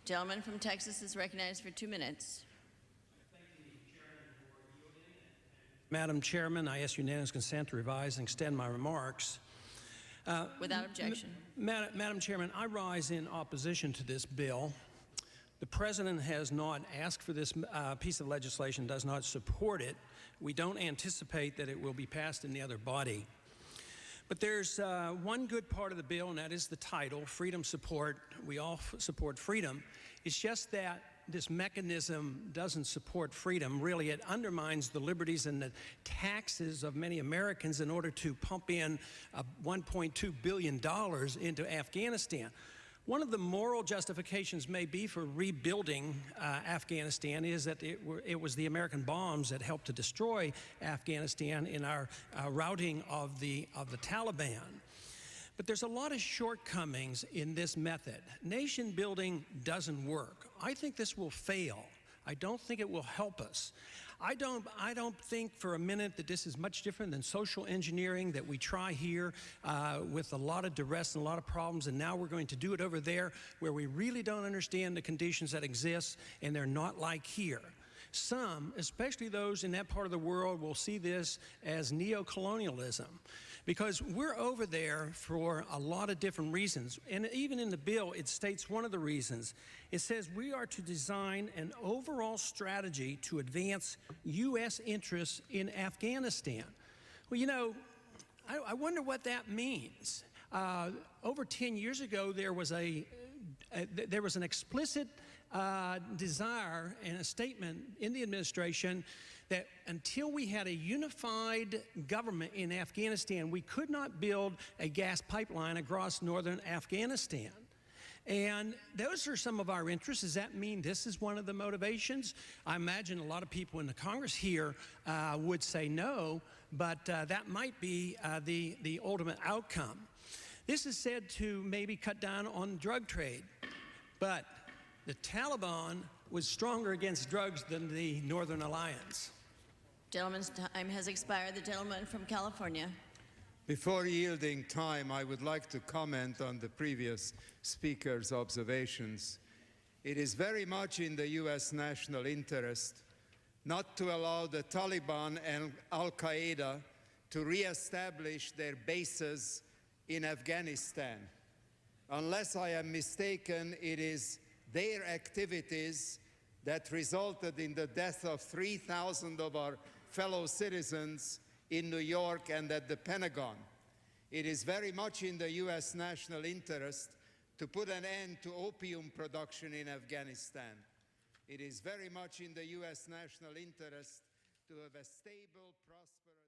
Gentleman from Texas is recognized for 2 minutes. Madam Chairman, I ask unanimous consent to revise and extend my remarks. Without objection. Madam Chairman, I rise in opposition to this bill. The President has not asked for this piece of legislation, does not support it. We don't anticipate that it will be passed in the other body. But there's one good part of the bill, and that is the title, Freedom Support. We all support freedom. It's just that this mechanism doesn't support freedom. Really, it undermines the liberties and the taxes of many Americans in order to pump in $1.2 billion into Afghanistan. One of the moral justifications may be for rebuilding Afghanistan is that it was the American bombs that helped to destroy Afghanistan in our routing of the Taliban. But there's a lot of shortcomings in this method. Nation building doesn't work. I think this will fail. I don't think it will help us. I don't think for a minute that this is much different than social engineering that we try here with a lot of duress and a lot of problems, and now we're going to do it over there where we really don't understand the conditions that exist, and they're not like here. Some, especially those in that part of the world, will see this as neo-colonialism because we're over there for a lot of different reasons. And even in the bill, it states one of the reasons. It says we are to design an overall strategy to advance U.S. interests in Afghanistan. Well, you know, I wonder what that means. Over 10 years ago, there was an explicit desire and a statement in the administration that until we had a unified government in Afghanistan, we could not build a gas pipeline across northern Afghanistan. And those are some of our interests. Does that mean this is one of the motivations? I imagine a lot of people in the Congress here would say no, but that might be the ultimate outcome. This is said to maybe cut down on drug trade, but the Taliban was stronger against drugs than the Northern Alliance. Gentleman's time has expired. The gentleman from California. Before yielding time, I would like to comment on the previous speaker's observations. It is very much in the U.S. national interest not to allow the Taliban and Al-Qaeda to reestablish their bases in Afghanistan. Unless I am mistaken, it is their activities that resulted in the death of 3,000 of our fellow citizens in New York and at the Pentagon. It is very much in the U.S. national interest to put an end to opium production in Afghanistan. It is very much in the U.S. national interest to have a stable, prosperous